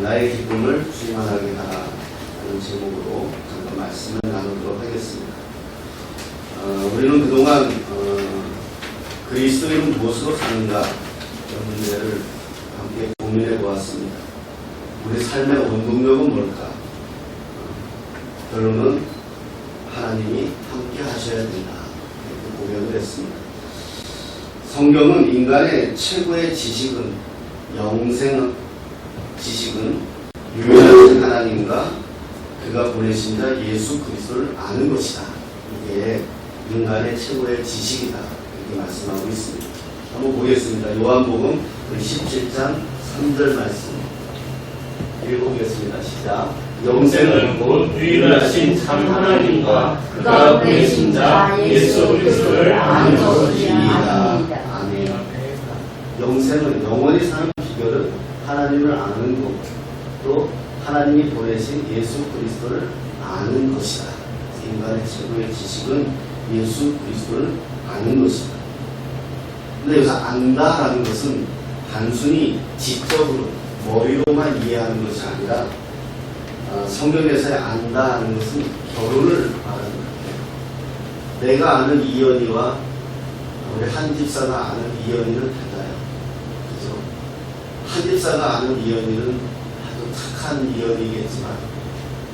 나의 기쁨을 주님만 알게 하라 하는 제목으로 잠깐 말씀을 나누도록 하겠습니다. 우리는 그동안 그리스도인은 무엇으로 사는가 이런 문제를 함께 고민해 보았습니다. 우리 삶의 원동력은 뭘까? 결론은 하나님이 함께 하셔야 된다 이렇게 고백을 했습니다. 성경은 인간의 최고의 지식은 영생 지식은 유일하신 하나님과 그가 보내신 자 예수 그리스도를 아는 것이다. 이게 인간의 최고의 지식이다 이렇게 말씀하고 있습니다. 한번 보겠습니다. 요한복음 17장 3절 말씀 읽어보겠습니다. 시작. 영생은 곧 유일하신 참 하나님과 그가 보내신 자 예수 그리스도를 아는 것이다. 아멘. 영생은 영원히 사는 비결은 하나님을 아는 것, 또 하나님이 보내신 예수 그리스도를 아는 것이다. 인간의 최고의 지식은 예수 그리스도를 아는 것이다. 근데 여기서 안다라는 것은 단순히 지적으로 머리로만 이해하는 것이 아니라 성경에서의 안다는 것은 결혼을 말하는 거예요. 내가 아는 이현이와 우리 한 집사가 아는 이현이는 달라요. 그죠? 한 집사가 아는 이현이는 아주 착한 이현이겠지만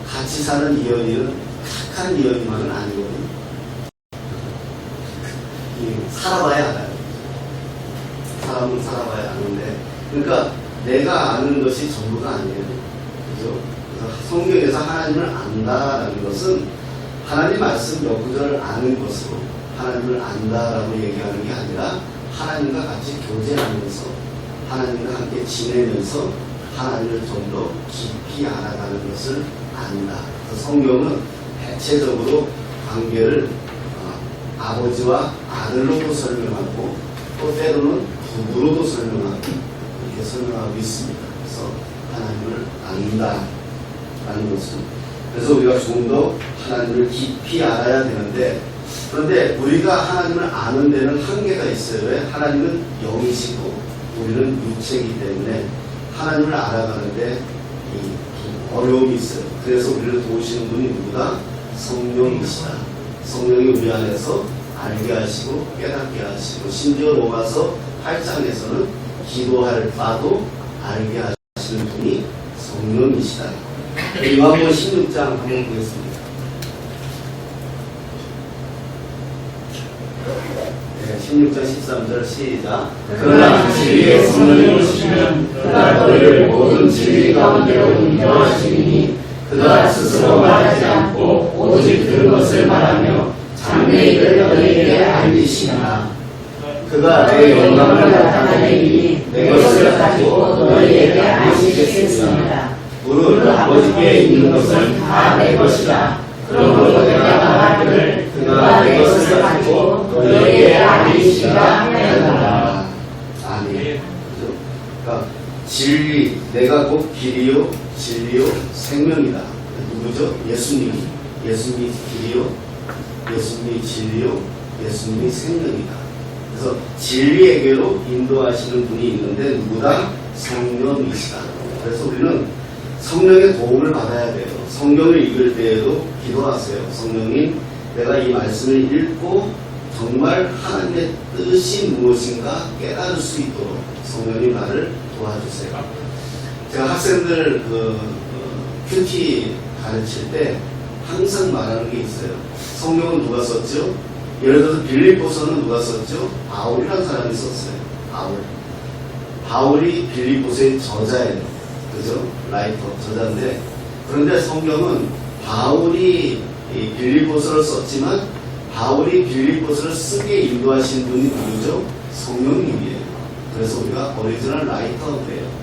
같이 사는 이현이는 착한 이현이만은 아니거든요. 살아봐야 알아요. 사람은 살아봐야 아는데, 그러니까 내가 아는 것이 전부가 아니에요. 그죠? 성경에서 하나님을 안다라는 것은 하나님 말씀 몇 구절을 아는 것으로 하나님을 안다라고 얘기하는 게 아니라 하나님과 같이 교제하면서 하나님과 함께 지내면서 하나님을 좀 더 깊이 알아가는 것을 안다. 성경은 대체적으로 관계를 아버지와 아들로도 설명하고 또 때로는 부부로도 설명하고 이렇게 설명하고 있습니다. 그래서 하나님을 안다 라는 것은, 그래서 우리가 좀 더 하나님을 깊이 알아야 되는데, 그런데 우리가 하나님을 아는 데는 한계가 있어요. 왜? 하나님은 영이시고 우리는 육체이기 때문에 하나님을 알아가는데 어려움이 있어요. 그래서 우리를 도우시는 분이 누구다? 성령이시다. 성령이 우리 안에서 알게 하시고 깨닫게 하시고, 심지어 로마서 8장에서는 기도할 바도 알게 하시는 분이 성령이시다. 요한복음 16장 한번 보겠습니다. 네, 16장 13절 시작. 그러나 진리의 성령이 오시면 그가 너희를 모든 진리 가운데로 인도하시니 그가 스스로 말하지 않고 오직 그것을 말하며 장래 일을 너희에게 알리시나 그가 내 영광을 나타내니 내 것을 가지고 너희에게 알리시겠습니다. 무릇 아버지께 있는 것은 다 내 것이다. 그러므로 내가 말하기를 그가 내 것을 가지고 너희에게 알리시라 하였노라. 아멘. 그러니까 진리, 내가 곧 길이요 진리요 생명이다. 누구죠? 예수님이. 예수님이 길이요, 예수님이 진리요, 예수님이 생명이다. 그래서 진리에게로 인도하시는 분이 있는데 누구다? 성령이시다. 그래서 우리는 성령의 도움을 받아야 돼요. 성경을 읽을 때에도 기도하세요. 성령님, 내가 이 말씀을 읽고 정말 하나님의 뜻이 무엇인가 깨달을 수 있도록 성령님 나를 도와주세요. 제가 학생들 큐티 가르칠 때 항상 말하는 게 있어요. 성경은 누가 썼죠? 예를 들어서 빌립보서는 누가 썼죠? 바울이라는 사람이 썼어요. 바울이 빌립보서의 저자예요. 그죠? 라이터, 저자인데, 그런데 성경은 바울이 빌립보서를 썼지만 바울이 빌립보서를 쓰게 인도하신 분이 누구죠? 성령님이에요. 그래서 우리가 오리지널 라이터예요.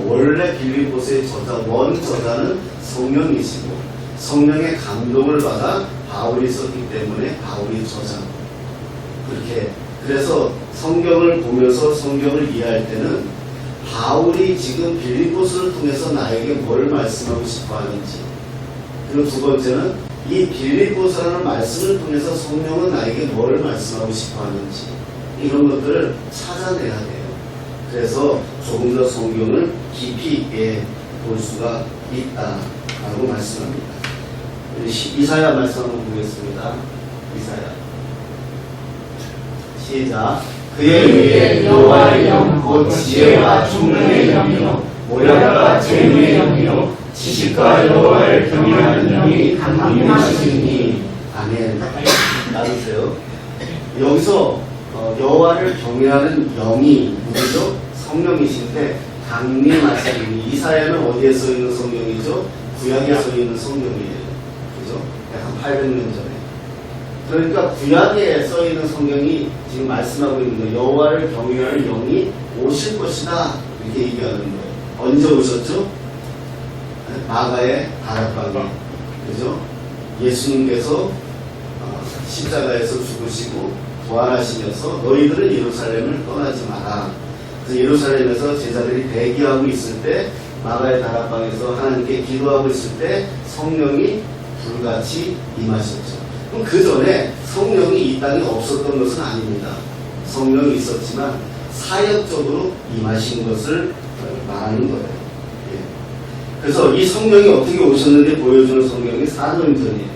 원래 빌립보서의 저자, 원 저자는 성령이시고 성령의 감동을 받아 바울이 썼기 때문에 바울이 저자. 그렇게, 그래서 성경을 보면서 성경을 이해할 때는 바울이 지금 빌립보서를 통해서 나에게 뭘 말씀하고 싶어 하는지, 그리고 두 번째는 이 빌립보서라는 말씀을 통해서 성령은 나에게 뭘 말씀하고 싶어 하는지, 이런 것들을 찾아내야 돼요. 그래서 조금 더 성경을 깊이 있게 볼 수가 있다라고 말씀합니다. 이사야 말씀 한번 보겠습니다. 이사야 시작. 그의 위에 여호와의 영 곧 지혜와 총명의 영이요 모략과 재능의 영이요 지식과 여호와를 경외하는 영이 강림하시니. 아멘. 나누세요. 여기서 여호와를 경외하는 영이 누구죠? 성령이신데 강림하시니. 이사야는 어디에 써 있는 성경이죠? 구약에 써 있는 성경이에요. 그죠? 약 800년 전에. 그러니까 구약에 써 있는 성경이 지금 말씀하고 있는 거예요. 여호와를 경외하는 영이 오실 것이다. 이렇게 얘기하는 거예요. 언제 오셨죠? 마가의 다락방에. 그죠? 예수님께서 십자가에서 죽으시고 부활하시면서 너희들은 예루살렘을 떠나지 마라. 그래서 예루살렘에서 제자들이 대기하고 있을 때 마가의 다락방에서 하나님께 기도하고 있을 때 성령이 불같이 임하셨죠. 그럼 그 전에 성령이 이 땅에 없었던 것은 아닙니다. 성령이 있었지만 사역적으로 임하신 것을 말하는 거예요. 예. 그래서 이 성령이 어떻게 오셨는지 보여주는 성경이 사도행전이에요.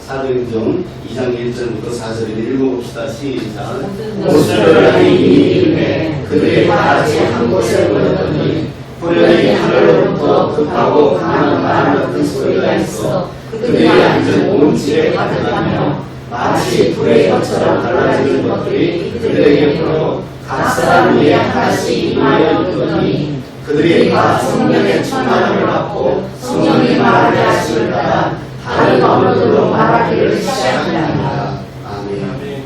사도행전 2장 1절부터 4절에 읽어봅시다. 시작. 모세라는 이름에 그들이 다 같이 한 곳에 모였더니 호련히 하늘로부터 급하고 강한 바람 같은 소리가 있어 그들이 앉은 온 집에 가득하며 마치 불의 혀처럼 갈라지는 것들이 그들에게 불어 각 사람 위에 하나씩 임하여 있더니 그들이 다 성령의 충만함을 받고 성령이 말하게 하심을 따라 다른 언어들로 말하기를 시작합니다. 아멘.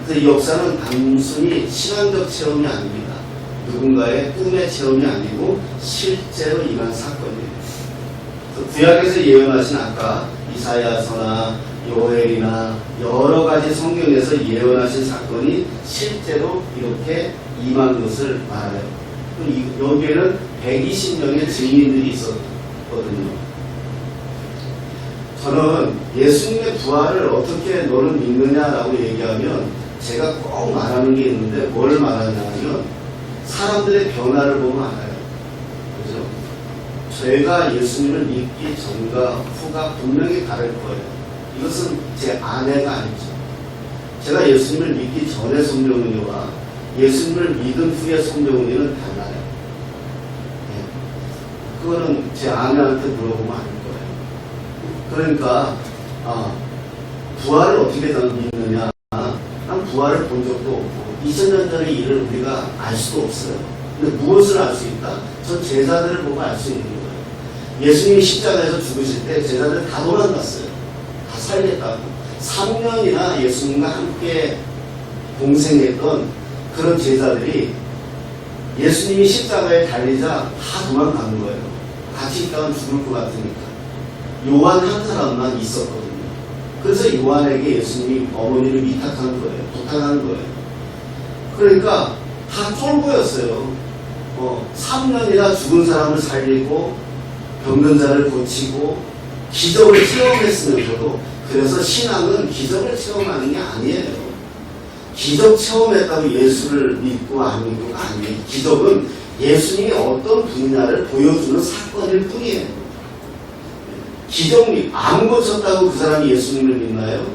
그래서 이 역사는 단순히 신앙적 체험이 아닙니다. 누군가의 꿈의 체험이 아니고 실제로 일어난 사건이에요. 구약에서 예언하신 아까 이사야서나 요엘이나 여러 가지 성경에서 예언하신 사건이 실제로 이렇게 임한 것을 말해요. 여기에는 120명의 증인들이 있었거든요. 저는 예수님의 부활을 어떻게 너는 믿느냐라고 얘기하면 제가 꼭 말하는 게 있는데 뭘 말하냐면 사람들의 변화를 보면 알아요. 그죠? 제가 예수님을 믿기 전과 후가 분명히 다를 거예요. 이것은 제 아내가 아니죠. 제가 예수님을 믿기 전의 손병훈이와 예수님을 믿은 후의 손병훈이는 달라요. 네. 그거는 제 아내한테 물어보면 알 거예요. 그러니까 부활을 어떻게 믿느냐? 난 부활을 본 적도 없고 2000년 전의 일을 우리가 알 수도 없어요. 근데 무엇을 알 수 있다? 전 제자들을 보고 알 수 있는 거예요. 예수님이 십자가에서 죽으실 때 제자들 다 도망갔어요. 다 살렸다고. 3년이나 예수님과 함께 공생했던 그런 제자들이 예수님이 십자가에 달리자 다 도망간 거예요. 같이 있다가 죽을 것 같으니까. 요한 한 사람만 있었거든요. 그래서 요한에게 예수님이 어머니를 위탁한 거예요. 부탁한 거예요. 그러니까 다 쫄보였어요. 3년이나 죽은 사람을 살리고 병든 자를 고치고 기적을 체험했으면서도 그래서 신앙은 기적을 체험하는 게 아니에요. 기적 체험했다고 예수를 믿고 안 믿고가 아니에요. 기적은 예수님이 어떤 분야를 보여주는 사건일 뿐이에요. 기적이 안 고쳤다고 그 사람이 예수님을 믿나요?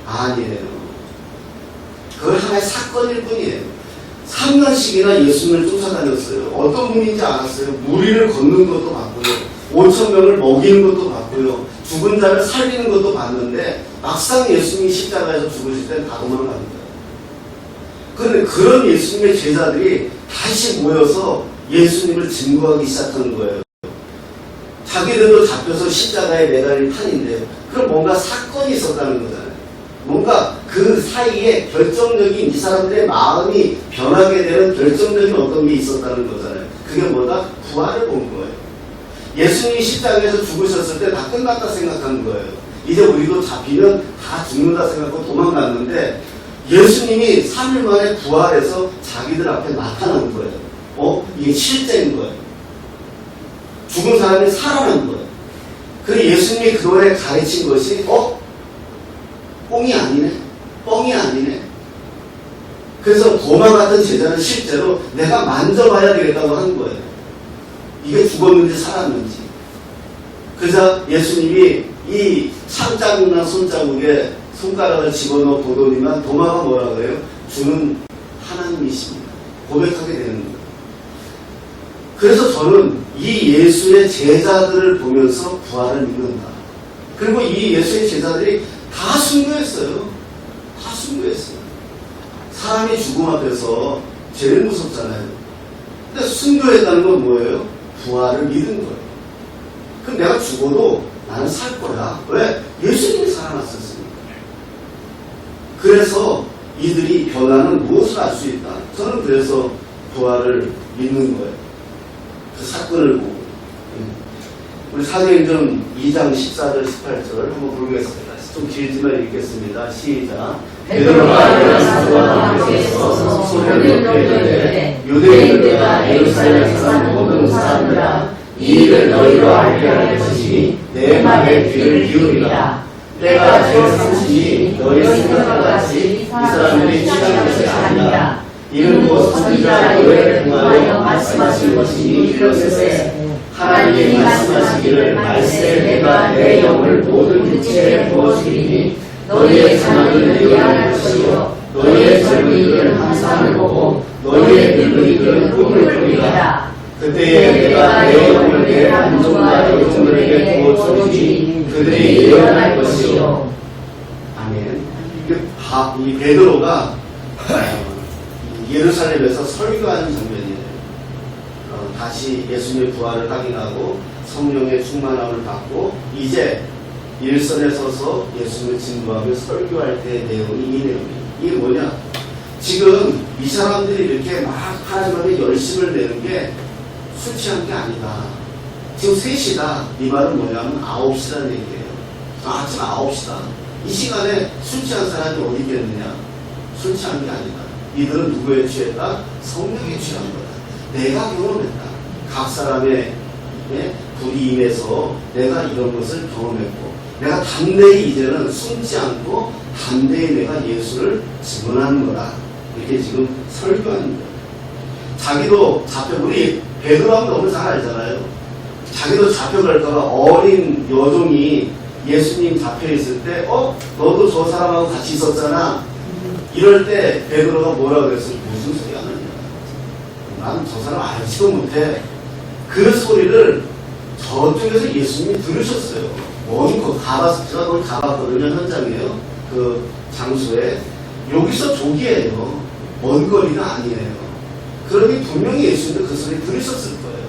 아니에요. 그건 하나의 사건일 뿐이에요. 3년씩이나 예수님을 쫓아다녔어요. 어떤 분인지 알았어요. 무리를 걷는 것도 봤고요. 5,000명을 먹이는 것도 봤고요. 죽은 자를 살리는 것도 봤는데 막상 예수님이 십자가에서 죽으실 때는 다 도망가는 거예요. 그런데 그런 예수님의 제자들이 다시 모여서 예수님을 증거하기 시작하는 거예요. 자기들도 잡혀서 십자가에 매달린 판인데 그럼 뭔가 사건이 있었다는 거잖아요. 뭔가 그 사이에 결정적인 이 사람들의 마음이 변하게 되는 결정적인 어떤 게 있었다는 거잖아요. 그게 뭐다? 부활을 본 거예요. 예수님이 십자가에서 죽으셨을 때 다 끝났다 생각하는 거예요. 이제 우리도 잡히면 다 죽는다 생각하고 도망갔는데 예수님이 3일 만에 부활해서 자기들 앞에 나타난 거예요. 이게 실제인 거예요. 죽은 사람이 살아난 거예요. 그래서 예수님이 그거에 가르친 것이 뻥이 아니네. 뻥이 아니네. 그래서 도망갔던 제자는 실제로 내가 만져봐야 되겠다고 한 거예요. 이게 죽었는지 살았는지. 그러자 예수님이 이 창자국이나 손자국에 손가락을 집어넣어 보더니만 도마가 뭐라고 해요? 주는 하나님이십니다. 고백하게 되는 거예요. 그래서 저는 이 예수의 제자들을 보면서 부활을 믿는다. 그리고 이 예수의 제자들이 다 순교했어요. 다 순교했어요. 사람이 죽음 앞에서 제일 무섭잖아요. 근데 순교했다는 건 뭐예요? 부활을 믿은 거예요. 그럼 내가 죽어도 나는 살 거야. 왜? 예수님이 살아났었으니까. 그래서 이들이 변화는 무엇을 알 수 있다. 저는 그래서 부활을 믿는 거예요. 그 사건을 보고. 우리 사도행전 2장 14절 18절 한번 보겠습니다. 좀 길지만 읽겠습니다. 시작. 베드로가 요한사도와 함께 서서 소리를 높여 이르되 유대인들과 예루살렘에 사는 모든 사람들아 이 일을 너희로 알게 할 것이니 내 말에 귀를 기울이라. 때가 제일 상시니 너희 생각과 같이 이 사람들이 취한 것이 아니라 이는 곧 선지자 요엘을 통하여 말씀하신 것이니 이르시되 하나님이 말씀하시기를 말세 내가 내 영을 모든 육체에 부어주리니 너희의 자녀들은 예언할 것이요 너희의 젊은이들은 환상을 보고 너희의 늙은이들은 꿈을 꾸리라. 그때에 내가 내 영을 내 단종과 여종들에게 부어주리니 그들이 예언할 것이요. 아멘. 이 베드로가 예루살렘에서 설교하는 장면이에요. 다시 예수님의 부활을 확인하고 성령의 충만함을 받고 이제 일선에 서서 예수님을 증거하며 설교할 때의 내용이 이 내용이에요. 이게 뭐냐? 지금 이 사람들이 이렇게 막 하나님한테 열심을 내는 게 술 취한 게 아니다. 지금 3시다. 이 말은 뭐냐면 9시라는 얘기예요. 아침 9시다. 이 시간에 술 취한 사람이 어디 있겠느냐? 술 취한 게 아니다. 이들은 누구에 취했다? 성령에 취한 거다. 내가 경험했다. 각 사람의 불이 임해서 내가 이런 것을 경험했고 내가 담대히 이제는 숨지 않고 담대히 내가 예수를 증언하는 거다. 이렇게 지금 설교하는 거예요. 자기도 우리 베드로하고 너무 잘 알잖아요. 자기도 잡혀갈까봐 어린 여종이 예수님 잡혀있을 때 너도 저 사람하고 같이 있었잖아. 이럴 때 베드로가 뭐라고 그랬어요? 무슨 소리 하느냐. 나는 저 사람 알지도 못해. 그 소리를 저쪽에서 예수님이 들으셨어요. 먼 제가 거기 가봤거든요. 현장이에요. 그 장소에. 여기서 저기예요. 먼 거리가 아니에요. 그러니 분명히 예수님도 그 소리 들으셨을 거예요.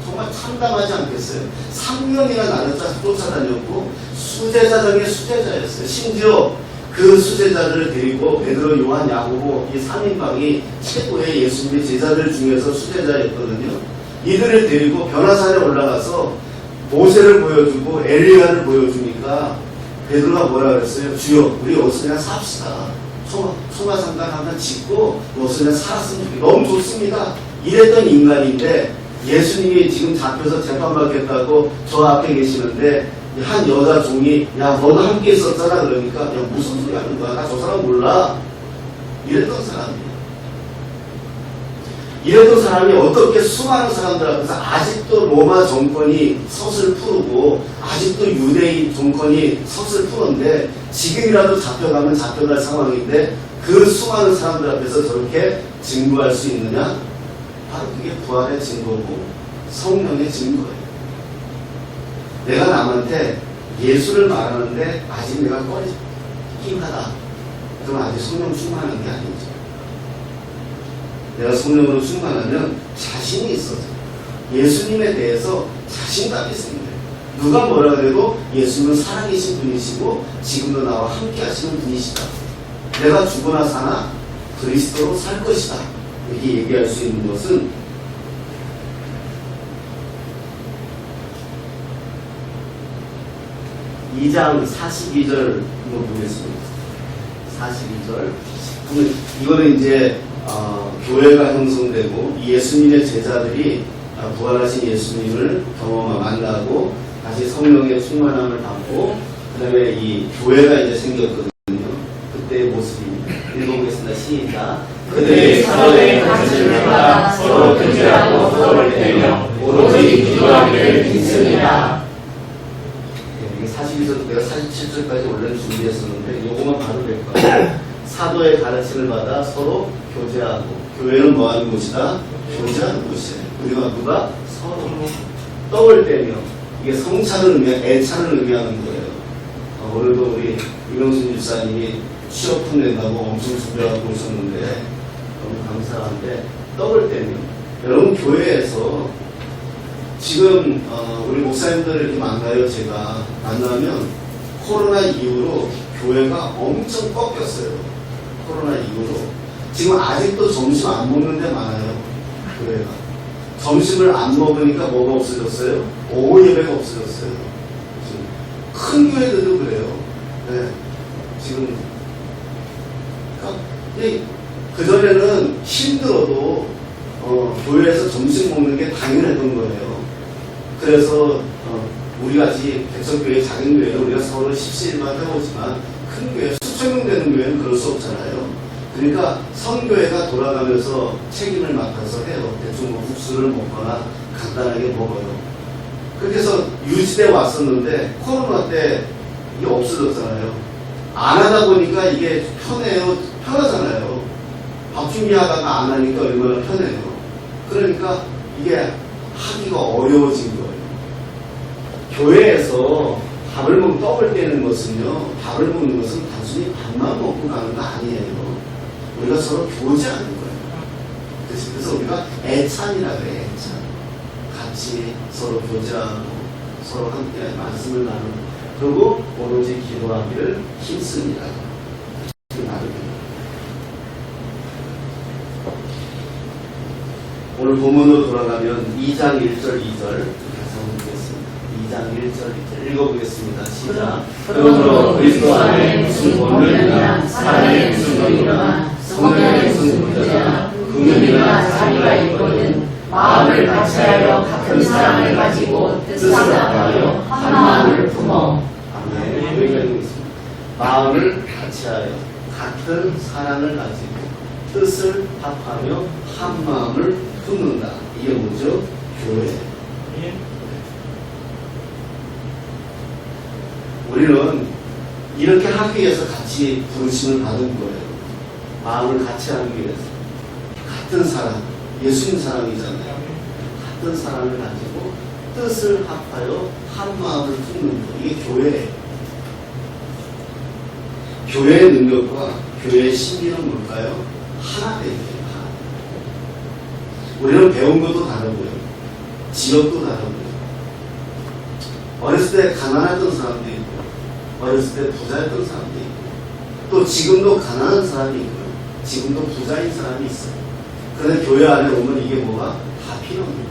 정말 참담하지 않겠어요? 3년이나 나를 쫓아다녔고 수제자 중에 수제자였어요. 심지어 그 수제자들을 데리고 베드로, 요한, 야고보 이 3인방이 최고의 예수님의 제자들 중에서 수제자였거든요. 이들을 데리고 변화산에 올라가서 모세를 보여주고 엘리야를 보여주니까 베드로가 뭐라 그랬어요? 주여, 우리 여기서 그냥 삽시다. 소마상관 하나 짓고 여기서 그냥 살았으면 좋겠다. 너무 좋습니다. 이랬던 인간인데 예수님이 지금 잡혀서 재판받겠다고 저 앞에 계시는데 한 여자 종이 야 너도 함께 있었잖아. 그러니까 야 무슨 소리 하는 거야. 나 저 사람 몰라. 이랬던 사람이에요. 이랬던 사람이 어떻게 수많은 사람들 앞에서 아직도 로마 정권이 섯을 푸르고 아직도 유대인 정권이 섯을 푸는데 지금이라도 잡혀가면 잡혀갈 상황인데 그 수많은 사람들 앞에서 저렇게 증거할 수 있느냐? 바로 그게 부활의 증거고 성령의 증거예요. 내가 남한테 예수를 말하는데 아직 내가 꺼리긴 하다. 그럼 아직 성령 충만한 게 아니죠. 내가 성령으로 충만하면 자신이 있어서 예수님에 대해서 자신감이 있습니다. 누가 뭐라 그래도 예수님은 살아계신 분이시고 지금도 나와 함께 하시는 분이시다. 내가 죽으나 사나 그리스도로 살 것이다. 이렇게 얘기할 수 있는 것은 (2장 42절) 한번 보겠습니다. 42절. 이거는 이제 교회가 형성되고 예수님의 제자들이 부활하신 예수님을 만나고 다시 성령의 충만함을 받고 그 다음에 이 교회가 이제 생겼거든요. 그때의 모습입니다. 읽어보겠습니다. 시작. 그들이 서로의 관심을 받아 서로 교제하고 서로를 대며 오직 기도하기를 힘씁니다. 이게 42절, 내가 47절까지 원래는 준비했었는데 요거만 봐도 될 것 같아요. 사도의 가르침을 받아 서로 교제하고, 교회는 뭐하는 곳이다? 교제하는 곳이에요. 우리가 누가? 서로 떡을 떼며, 이게 성찬을 애찬을 의미하는 거예요. 오늘도 우리 이명순 집사님이 취업품 낸다고 엄청 준비하고 오셨는데 너무 감사한데, 떡을 떼며, 여러분 교회에서 지금 우리 목사님들 이렇게 만나요. 제가 만나면 코로나 이후로 교회가 엄청 꺾였어요. 코로나 이후로 지금 아직도 점심 안 먹는 데 많아요. 교회가 점심을 안 먹으니까 뭐가 없어졌어요? 오후 예배가 없어졌어요. 지금 큰 교회들도 그래요. 네. 지금 그전에는 힘들어도 교회에서 점심 먹는 게 당연했던 거예요. 그래서 우리 같이 백석교회 작은 교회는 우리가 서로 십시일반 해보지만 큰 교회, 수천 명 되는 교회는 그럴 수 없잖아요. 그러니까 선교회가 돌아가면서 책임을 맡아서 해요. 대충 뭐 국수를 먹거나 간단하게 먹어요. 그렇게 해서 유지돼 왔었는데 코로나 때 이게 없어졌잖아요. 안 하다 보니까 이게 편해요. 편하잖아요. 밥 준비하다가 안 하니까 얼마나 편해요. 그러니까 이게 하기가 어려워진 거예요. 교회에서 밥을 먹고 떡을 떼는 것은요, 밥을 먹는 것은 단순히 밥만 먹고 가는 거 아니에요. 우리가 서로 교제하는 거예요. 그래서 우리가 애찬이라 그래, 애찬. 같이 서로 교제하고, 서로 함께 말씀을 나누고, 그리고 오로지 기도하기를 힘씁니다. 오늘 본문으로 돌아가면 2장 1절 2절 같이 한번 보겠습니다. 2장 1절 2절 읽어보겠습니다. 시작. 그러므로 그리스도 안에 무슨 권능이나 사랑의 무슨 의로나 성령의 무슨 문제나 금융이나 자비가 있거든 마음을 같이하여 같은 사랑을 가지고 뜻을 합하여 한 마음을 품어. 아멘. 여기까지 있습니다. 마음을 같이하여 같은 사랑을 가지고 뜻을 합하며 한 마음을 품는다. 이게 뭐죠? 교회. 우리는 이렇게 하기 위해서 같이 부르심을 받은 거예요. 마음을 같이 하기 위해서. 같은 사랑, 예수님 사랑이잖아요. 같은 사랑을 가지고 뜻을 합하여 한 마음을 품는 거. 이게 교회예요. 교회의 능력과 교회의 신비는 뭘까요? 하나 되는 거예요. 우리는 배운 것도 다르고요. 지역도 다르고요. 어렸을 때 가난했던 사람도 있고, 어렸을 때 부자였던 사람도 있고, 또 지금도 가난한 사람이 있고요. 지금도 부자인 사람이 있어요. 그런데 교회 안에 오면 이게 뭐가 다 필요 없는 거예요.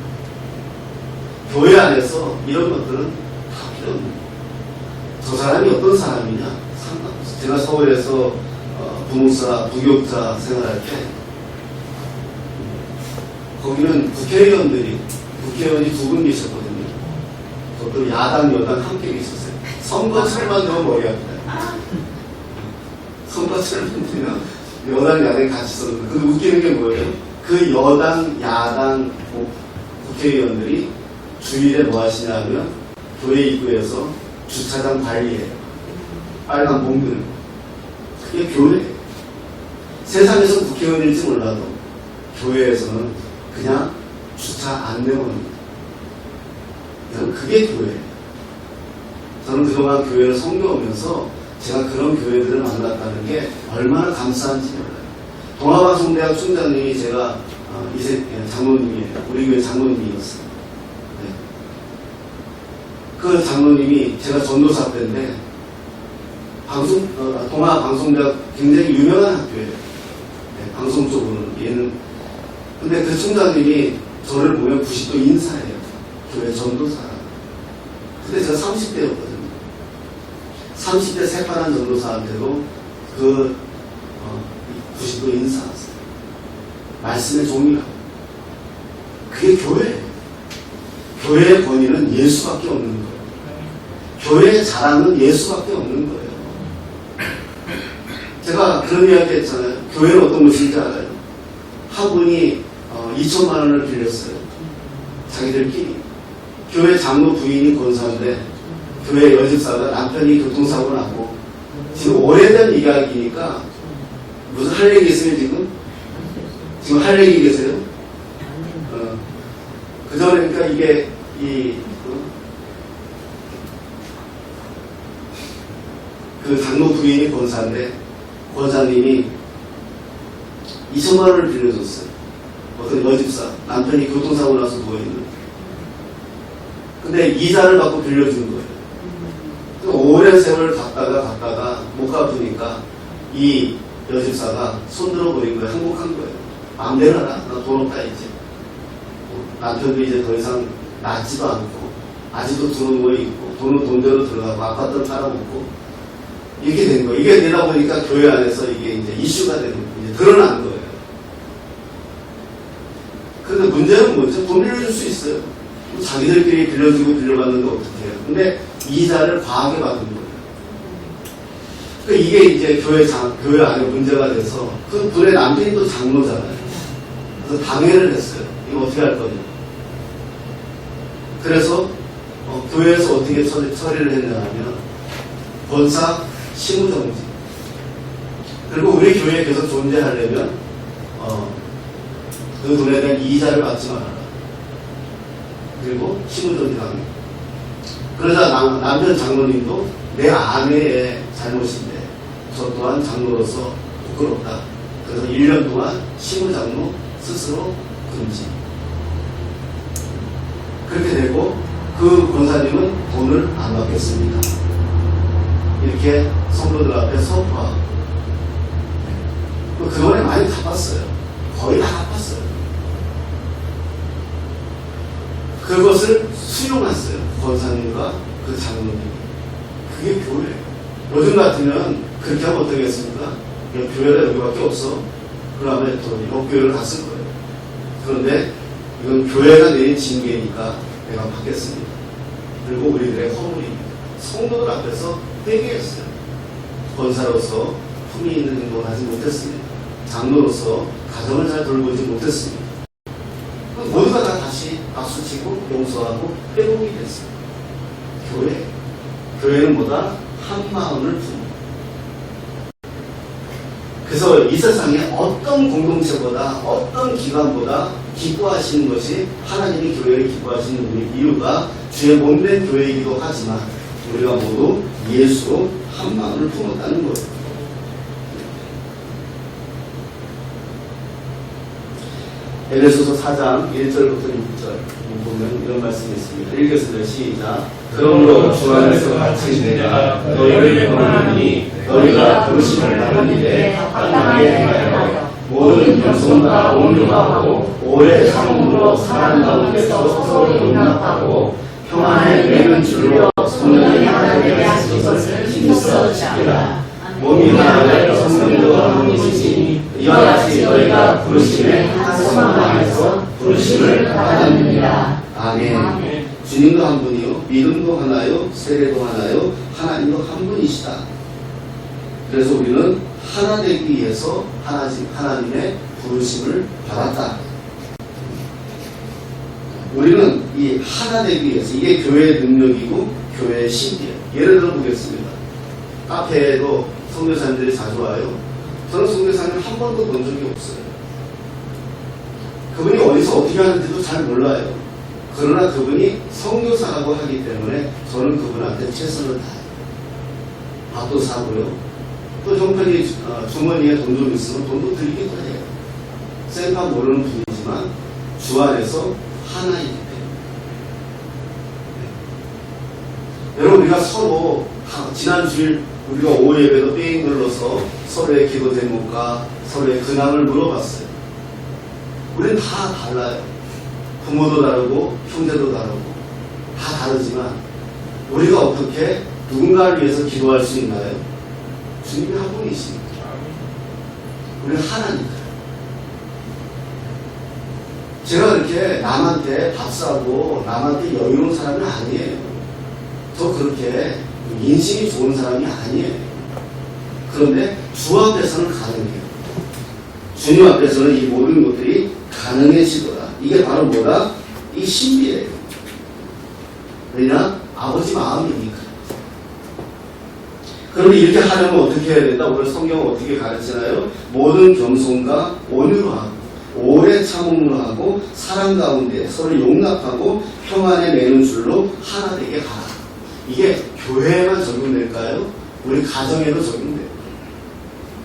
교회 안에서 이런 것들은 다 필요 없는 거예요. 저 사람이 어떤 사람이냐 상관없어요. 제가 서울에서 부목사, 부교육자 생활할 때 거기는 국회의원이 두 분 계셨거든요. 저도 야당, 여당 함께 계셨어요. 선거철만 되면 머리 아파요. 선거철만 되면 여당, 야당이 같이 있었는데, 근데 웃기는 게 뭐예요? 그 여당, 야당 국회의원들이 주일에 뭐 하시냐면 교회 입구에서 주차장 관리해요. 빨간 봉들. 그게 교회예요. 세상에서 국회의원일지 몰라도 교회에서는 그냥 주차 안내원입니다. 그게 교회예요. 저는 그동안 교회를 섬겨오면서 제가 그런 교회들을 만났다는 게 얼마나 감사한지 몰라요. 동아방송대학 총장님이 제가 이제 장로님이에요. 우리 교회 장로님이었어요. 네. 그 장로님이 제가 전도사 때인데 동아방송대학 굉장히 유명한 학교예요. 네, 방송 쪽으로는 얘는. 근데 그 총장님이 저를 보면 90도 인사해요. 교회 전도사라. 근데 제가 30대였거든요. 30대 새파란 전도사한테도 그 90도 인사했어요. 말씀의 종이라고. 그게 교회예요. 교회의 권위는 예수밖에 없는 거예요. 교회의 자랑은 예수밖에 없는 거예요. 제가 그런 이야기 했잖아요. 교회는 어떤 곳인지 알아요? 한 분이 2천만 원을 빌렸어요. 자기들끼리. 교회 장로 부인이 권사인데 교회 여집사가 남편이 교통사고 나고 지금 오래된 이야기니까 무슨 할 얘기 있어요 지금? 지금 할 얘기 계세요? 그전에 그러니까 이게 그 장로 부인이 권사인데 권사님이 2천만 원을 빌려줬어요. 어떤 여집사 남편이 교통사고 나서 누워있는. 근데 이자를 받고 빌려준 거예요. 오랜 세월 갔다가 못 갚으니까 이 여집사가 손들어 버린 거예요. 항복한 거예요. 마음대로 하라. 나 돈 없다 이제. 남편도 이제 더 이상 낫지도 않고 아직도 들어온 거 있고 돈은 돈대로 들어가고 아파트는 팔아먹고 이렇게 된 거예요. 이게 되다 보니까 교회 안에서 이게 이제 이슈가 되는 거예요. 이제 드러난 거예요. 그런데 문제는 뭐죠? 돈 빌려줄 수 있어요. 자기들끼리 빌려주고 빌려받는 거 어떻게 해요? 근데 이자를 과하게 받은 거예요. 그러니까 이게 이제 교회 안에 문제가 돼서 그 분의 남편이 또 장로잖아요. 그래서 당회를 했어요. 이거 어떻게 할 거냐. 그래서 교회에서 어떻게 처리를 했냐면 권사 시무정지. 그리고 우리 교회에 계속 존재하려면 그 돈에 대한 이자를 받지 말아라. 그리고 시무정지하는. 그러자 남편 장로님도 내 아내의 잘못인데 저 또한 장로로서 부끄럽다. 그래서 1년 동안 시무장로 스스로 금지. 그렇게 되고 그 권사님은 돈을 안 받겠습니다. 이렇게 성도들 앞에 선포하고 그동안에 많이 갚았어요. 거의 다 갚았어요. 그것을 수용했어요. 권사님과 그 장로님. 그게 교회예요. 요즘 같으면 그렇게 하면 어떻겠습니까? 교회가 여기밖에 없어. 그러면 또 옆교회를 갔을 거예요. 그런데 이건 교회가 내린 징계니까 내가 받겠습니다. 그리고 우리들의 허물입니다. 성도들 앞에서 회개했어요. 권사로서 품위 있는 행동을 하지 못했습니다. 장로로서 가정을 잘 돌보지 못했습니다. 모두가 다 다시 박수치고 용서하고 회복이 됐어요. 교회는 뭐다? 한 마음을 품어. 그래서 이 세상에 어떤 공동체보다 어떤 기관보다 기뻐하시는 것이 하나님이 교회를 기뻐하시는 이유가 주의 몸된 교회이기도 하지만 우리가 모두 예수로 한 마음을 품었다는 거예요. 에베소서 4장 1절부터 6절 보면 이런 말씀이 있습니다. 읽겠습니다. 시작. 그러므로 주 안에서 갇힌 내가 너희를 권하노니 너희가 부르심을 받은 일에 합당하게 행하여 모든 겸손과 온유하고 오래 참음으로 사랑 가운데서 서로 용납하고 평안을 맺는 줄로 성령이 하나님께 하신 것을 힘써 지키라. 몸이 하나님의 성령과 하나님이시니 이와 같이 너희가 부르심의 한 소망 안에서 부르심을 받았느니라. 아멘. 주님도 한 분이요, 믿음도 하나요, 세례도 하나요, 하나님도 한 분이시다. 그래서 우리는 하나 되기 위해서 하나님의 부르심을 받았다. 우리는 이 하나 되기 위해서, 이게 교회의 능력이고 교회의 신비예요. 예를 들어 보겠습니다. 카페에도 선교사님들이 자주 와요. 저는 선교사님 한 번도 본 적이 없어요. 그분이 어디서 어떻게 하는지도 잘 몰라요. 그러나 그분이 선교사라고 하기 때문에 저는 그분한테 최선을 다해요. 밥도 사고요. 또 형편이 주머니에 돈 좀 있으면 돈도 드리기도 해요. 생각 모르는 분이지만 주 안에서 하나이기 때문에. 네. 여러분, 우리가 서로 지난 주일 우리가 오후 예배도 뺑 눌러서 서로의 기도 제목과 서로의 근황을 물어봤어요. 우리는 다 달라요. 부모도 다르고 형제도 다르고 다 다르지만 우리가 어떻게 누군가를 위해서 기도할 수 있나요? 주님이 한 분이십니다. 우리는 하나니까요. 제가 그렇게 남한테 밥 사고 남한테 여유로운 사람은 아니에요. 저 그렇게 인심이 좋은 사람이 아니에요. 그런데 주 앞에서는 가능해요. 주님 앞에서는 이 모든 것들이 가능해지더라. 이게 바로 뭐다? 이 신비예요. 왜냐? 아버지 마음이니까. 그러면 이렇게 하려면 어떻게 해야 된다? 우리 성경은 어떻게 가르치나요? 모든 겸손과 온유로 하고 오래 참음으로 하고 사랑 가운데 서로 용납하고 평안에 매는 줄로 하나 되게 가라. 이게 교회에만 적용될까요? 우리 가정에도 적용돼요.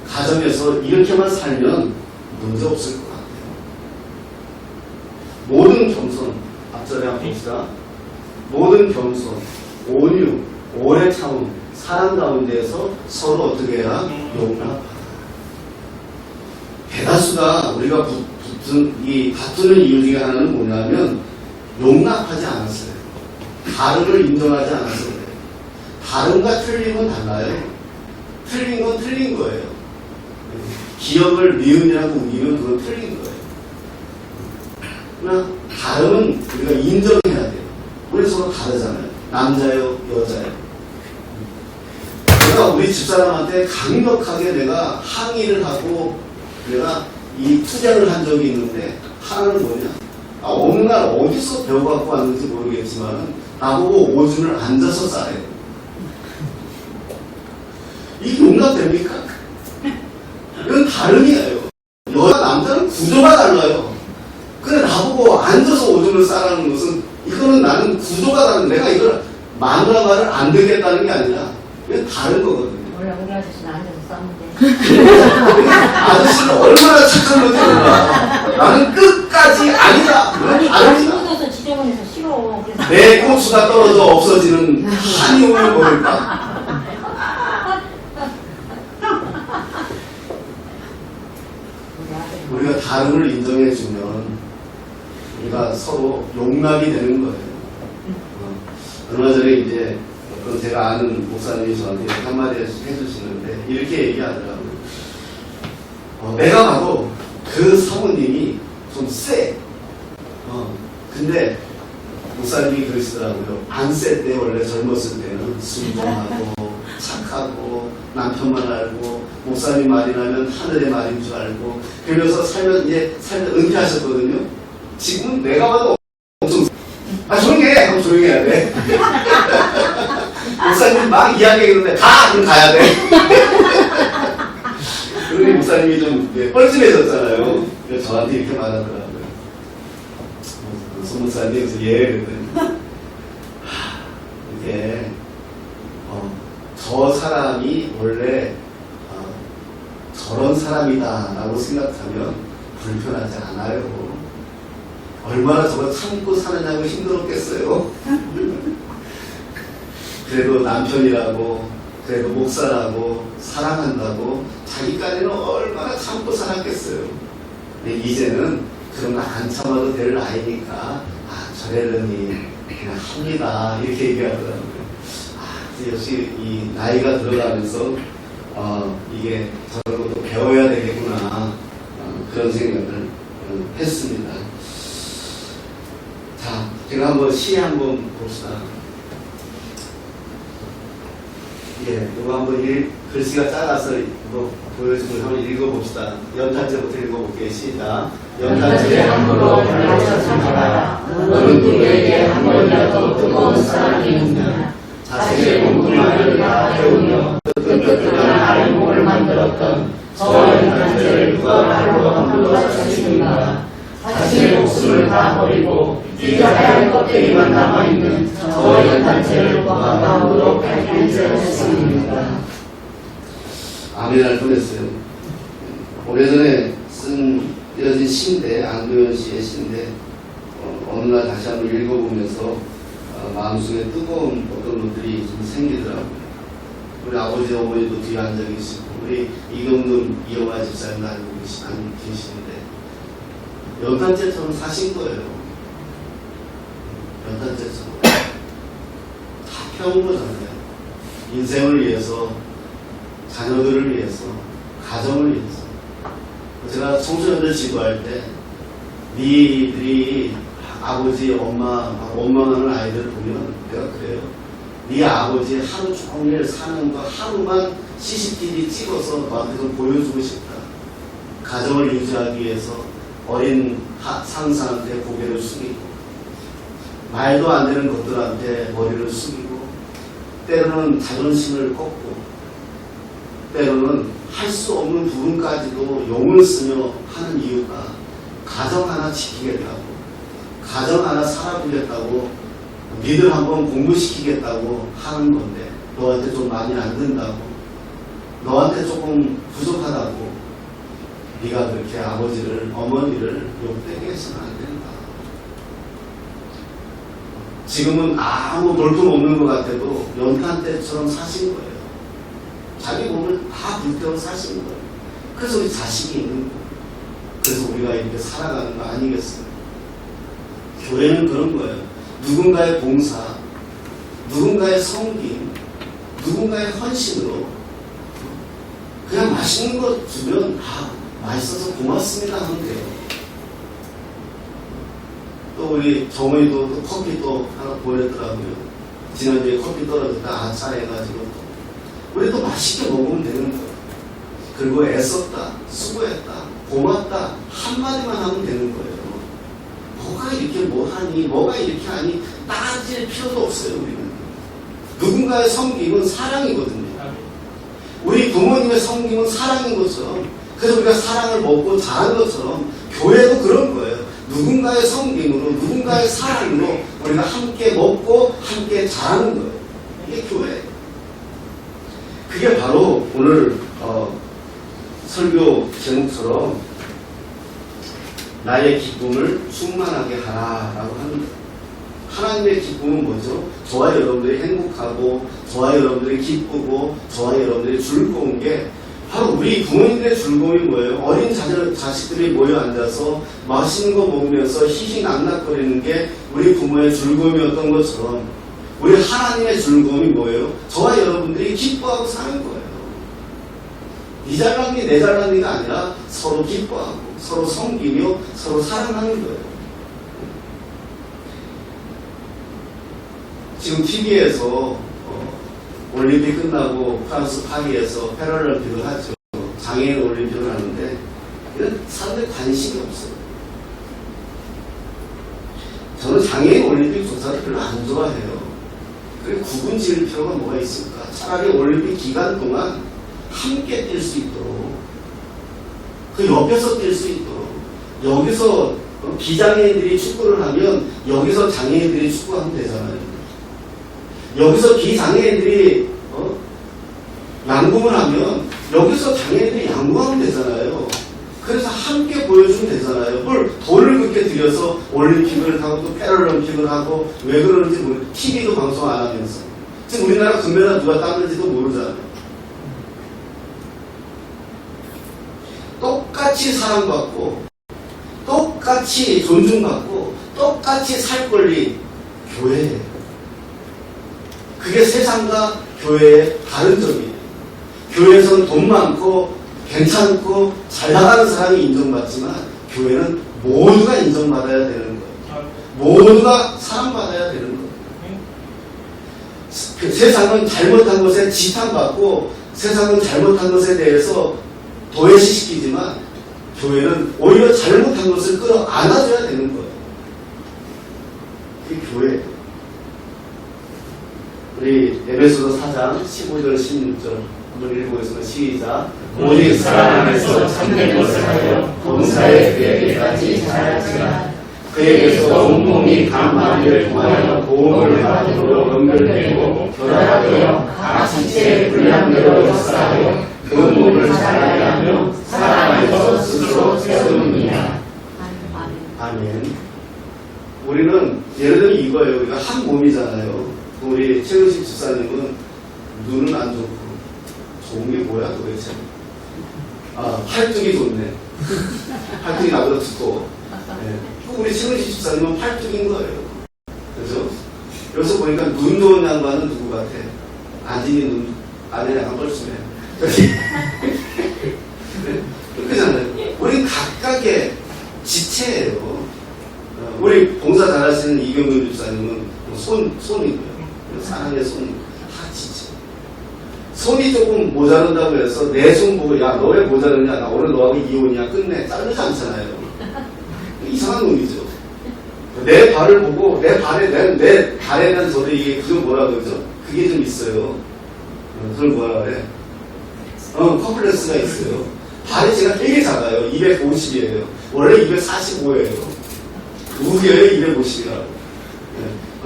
가정에서 이렇게만 살면 문제 없을 것 같아요. 모든 겸손, 앞절에 한번 봅시다. 모든 겸손, 온유, 오래 참음, 사랑 가운데에서 서로 어떻게 해야? 용납하라. 대다수가 우리가 다투는 이유 중에 하나는 뭐냐면 용납하지 않았어요. 다름을 인정하지 않았어요. 다름과 틀린 건 달라요. 틀린 건 틀린 거예요. 기억을 미음이라고 우기면 그건 틀린 거예요. 그러나 다름은 우리가 인정해야 돼요. 우리 서로 다르잖아요. 남자요, 여자요. 내가 우리 집사람한테 강력하게 내가 항의를 하고 내가 이 투쟁을 한 적이 있는데 하나는 뭐냐? 어느 날 어디서 배워갖고 왔는지 모르겠지만 나보고 오줌을 앉아서 싸래요. 이게 용납됩니까? 이건 다름이에요. 여자 남자는 구조가 달라요. 근데 나보고 앉아서 오줌을 싸라는 것은 이거는 나는 구조가 다른 내가 이걸 마누라 말을 안 듣겠다는 게 아니라 이건 다른 거거든요. 원래 우리 아저씨는 앉아서 싸는데 아저씨는 얼마나 착한 건지 몰라. 나는 끝까지 아니다. 아니 다릅니다. 묻어서 지저분해서 싫어. 그래서 내 고추가 떨어져 없어지는 한이오를 모를까? 우리가 다름을 인정해주면 우리가 서로 용납이 되는 거예요. 얼마 전에 이제 제가 아는 목사님이 저한테 한마디 해주시는데 이렇게 얘기하더라고요. 내가 봐도 그 사모님이 좀 세. 근데 목사님이 그러시더라고요. 안 셌 때 원래 젊었을 때는 순종하고 착하고 남편만 알고 목사님 말이 나면 하늘의 말인 줄 알고 그러면서 살면 은퇴하셨거든요. 지금 내가 봐도 엄청 조용히 해! 하면 조용히 해야 돼. 목사님 막 이야기했는데 가! 그럼 가야 돼. 그러니 목사님이 좀 뻘쭘해졌잖아요. 그래서 저한테 이렇게 말하더라고요. 소문사님 그래서 그랬더니 이게 저 사람이 원래 저런 사람이다 라고 생각하면 불편하지 않아요. 얼마나 저걸 참고 사느냐고 힘들었겠어요. 그래도 남편이라고 그래도 목사라고 사랑한다고 자기까지는 얼마나 참고 살았겠어요. 근데 이제는 그런 거 안 참아도 될 나이니까 저래더니 그냥 합니다 이렇게 얘기하더라고요. 역시 이 나이가 들어가면서 이게 저런 것도 배워야 되겠구나 그런 생각을 했습니다. 자, 제가 한번 시 한번 봅시다. 예, 이거 한번 글씨가 작아서 이거 보여주고 한번 읽어봅시다. 연탄제부터 읽어볼게요. 시작. 연탄재 함부로 발라쳐 참아라. 너는 누구에게 한 번이라도 뜨거운 사랑이 있느냐. 자식의 공부만을 다 배우며 끄떡끄떡한 아랫목을 만들었던 저 연탄재를 누가 발로 함부로 쳐주는가. 자신의 목숨을 다 버리고 찢어야 껍데기만 남아있는 저 연탄재를 누가 마음으로 발견했습니다. 아멘 할 뻔했어요. 오래전에 띄어진 시인데 안도현 씨의 시인데 어느 날 다시 한번 읽어보면서 마음속에 뜨거운 어떤 것들이 좀 생기더라고요. 우리 아버지 어머니도 뒤에 앉아 계시고 우리 이경돈 이영화 집사님도 알고 계시는데 연탄재처럼 사신 거예요. 연탄재처럼 다 펴온 거잖아요. 인생을 위해서, 자녀들을 위해서, 가정을 위해서. 제가 청소년들 지도할 때 니들이 아버지, 엄마, 원망하는 아이들을 보면 내가 그래요. 네 아버지 하루 종일 사는 거 하루만 CCTV 찍어서 너한테 좀 보여주고 싶다. 가정을 유지하기 위해서 어린 상사한테 고개를 숙이고 말도 안 되는 것들한테 머리를 숙이고, 때로는 자존심을 꺾고, 때로는 할 수 없는 부분까지도 용을 쓰며 하는 이유가 가정 하나 지키겠다고, 가정 하나 살아보겠다고, 니들 한번 공부시키겠다고 하는 건데, 너한테 좀 많이 안 된다고, 너한테 조금 부족하다고 네가 그렇게 아버지를, 어머니를 욕되게 해서는 안 된다. 지금은 아무 볼품 없는 것 같아도 연탄 때처럼 사신 거예요. 자기 몸을 다 불태워 사신 거예요. 그래서 우리 자식이 있는 거예요. 그래서 우리가 이렇게 살아가는 거 아니겠어요? 교회는 그런 거예요. 누군가의 봉사, 누군가의 섬김, 누군가의 헌신으로 그냥 맛있는 거 주면 맛있어서 고맙습니다 하면 돼요. 또 우리 정원이도 또 커피 또 하나 보냈더라고요. 지난주에 커피 떨어졌다 차해가지고 우리 또 맛있게 먹으면 되는 거예요. 그리고 애썼다, 수고했다, 고맙다 한마디만 하면 되는 거예요. 뭐가 이렇게 뭐하니, 뭐가 이렇게 하니 따질 필요도 없어요. 우리는 누군가의 섬김은 사랑이거든요. 우리 부모님의 섬김은 사랑인 것처럼, 그래서 우리가 사랑을 먹고 자란 것처럼 교회도 그런 거예요. 누군가의 섬김으로, 누군가의 사랑으로 우리가 함께 먹고 함께 자라는 거예요. 이게 교회예요. 그게 바로 오늘 설교 제목처럼 나의 기쁨을 충만하게 하라라고 하는 거예요. 하나님의 기쁨은 뭐죠? 저와 여러분들이 행복하고, 저와 여러분들이 기쁘고, 저와 여러분들이 즐거운 게 바로 우리 부모님들의 즐거움이 뭐예요? 어린 자식들이 모여 앉아서 맛있는 거 먹으면서 희희낙낙거리는 게 우리 부모의 즐거움이었던 것처럼 우리 하나님의 즐거움이 뭐예요? 저와 여러분들이 기뻐하고 사는 거예요. 네 잘난니 내 잘난니가 아니라 서로 기뻐하고 서로 섬기며 서로 사랑하는 거예요. 지금 TV에서 올림픽 끝나고 프랑스 파리에서 패럴림픽을 하죠. 장애인 올림픽을 하는데 이런 사람들 관심이 없어요. 저는 장애인 올림픽 조차를 별로 안 좋아해요. 그리고 구분 지을 필요가 뭐가 있을까? 차라리 올림픽 기간 동안 함께 뛸 수 있도록, 그 옆에서 뛸 수 있도록, 여기서 비장애인들이 축구를 하면 여기서 장애인들이 축구하면 되잖아요. 여기서 비장애인들이 양궁을 하면 여기서 장애인들이 양궁하면 되잖아요. 그래서 함께 보여주면 되잖아요. 뭘 돈을 그렇게 들여서 올림픽을 하고 또 패럴림픽을 하고 왜 그러는지 모르겠어요. TV도 방송 안 하면서. 지금 우리나라 금메달 누가 땄는지도 모르잖아요. 똑같이 사랑받고 똑같이 존중받고 똑같이 살 권리 교회예요. 그게 세상과 교회의 다른 점이에요. 교회에서는 돈 많고 괜찮고 잘 나가는 사람이 인정받지만 교회는 모두가 인정받아야 되는 거예요. 모두가 사랑받아야 되는 거예요. 세상은 잘못한 것에 지탄받고 세상은 잘못한 것에 대해서 도외시시키지만 교회는 오히려 잘못한 것을 끌어안아줘야 되는 거예요. 그게 교회예요. 우리 에베소서 4장 15절 16절 한번 읽어보겠습니다. 시작. 오직 사랑 안에서 참된 것을 하여 범사에 그에게까지 자랐지만 그에게서 온몸이 감화를 통하여 보험을 받음으로 연결되고 결합되어 각 지체의 분량대로 역사하여 그 몸을 자라게 하며 사랑 안에서 스스로 세우느니라. 아멘. 우리는 예를 들면 이거예요. 우리가 한 몸이잖아요. 우리 최은식 집사님은 눈은 안 좋고 좋은 게 뭐야 도대체? 팔뚝이 좋네. 팔뚝이 나보다 두꺼워. 네. 우리 최은식 집사님은 팔뚝인 거예요. 그죠? 여기서 보니까 눈 좋은 양반은 누구 같아? 안진이 눈 안에 약간 뻘쭘해. 그렇잖아요. 우리 각각의 지체예요. 우리 봉사 잘하시는 이경근 집사님은 손이고요. 사랑의 손, 다 지체. 손이 조금 모자른다고 해서 내 손 보고 야 너 왜 모자르냐 나 오늘 너하고 이혼이야 끝내 자르지 않잖아요. 이상한 놈이죠. 내 발을 보고 내 발에 대한 저도 이게 그건 뭐라 그러죠? 그게 좀 있어요. 그걸 뭐라 그래? 컴플렉스가 있어요. 발이 제가 되게 작아요. 250이에요. 원래 245예요. 우겨요 250이라고.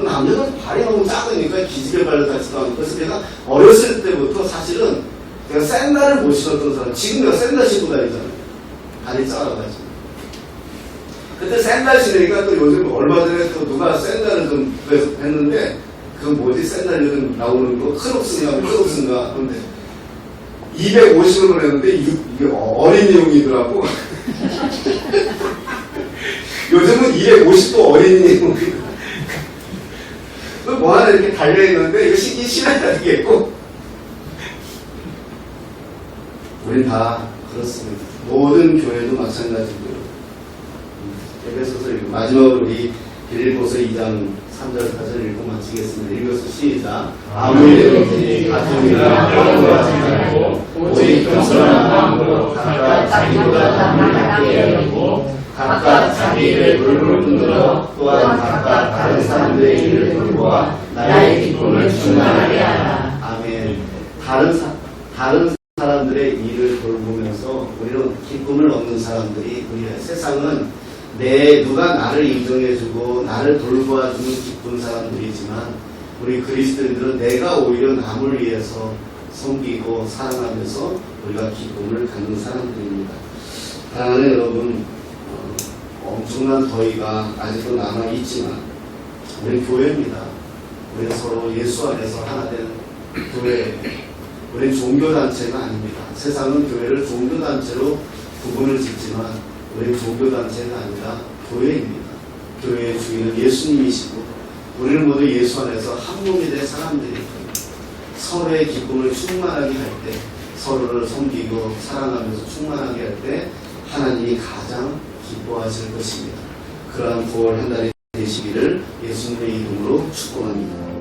남자는 발이 너무 작으니까 기지개 발을 닿지도 않고, 그래서 내가 어렸을 때부터 사실은 내가 샌들을 못 신었던 사람, 지금 내가 샌들 신고 다니잖아요. 발이 작아가지고. 그때 샌들 신으니까 또 요즘 얼마 전에 또 누가 샌들을 좀 했는데, 그 뭐지, 샌들 요즘 나오는 거, 크록스인가, 그런데 250을 했는데, 이게 어린이용이더라고. 요즘은 250도 어린이용이더라고. 뭐 하나 이렇게 달려있는데, 이거 신기 싫어야 되겠고. 우린 다 그렇습니다. 모든 교회도 마찬가지고요. 에베소서 읽고, 마지막으로 우리 빌립보서 2장 3절까지 읽고 마치겠습니다. 읽어서 시작. 아무리 되든지 가족이나 형과 생각하고, 오직 겸손한 마음으로 각각 자기보다 남을 낮게 여기고, 각각 자기 일을 물을 분들어 또한 각각 다른 사람들의 일을 돌보아 나의 기쁨을 충만하게 하라. 아멘. 다른 사람들의 일을 돌보면서 우리는 기쁨을 얻는 사람들이 우리의 세상은 누가 나를 인정해주고 나를 돌보아주는 기쁜 사람들이지만 우리 그리스도인들은 내가 오히려 남을 위해서 섬기고 사랑하면서 우리가 기쁨을 갖는 사람들입니다. 사랑하는 여러분, 엄청난 더위가 아직도 남아있지만 우리 교회입니다. 우리 서로 예수 안에서 하나 된 교회. 우리 종교단체가 아닙니다. 세상은 교회를 종교단체로 구분을 짓지만 우리 종교단체가 아니라 교회입니다. 교회의 주인은 예수님이시고 우리는 모두 예수 안에서 한 몸이 된 사람들이고 서로의 기쁨을 충만하게 할 때 서로를 섬기고 사랑하면서 충만하게 할 때 하나님이 가장 기뻐하실 것입니다. 그러한 9월 한 달이 되시기를 예수님의 이름으로 축복합니다.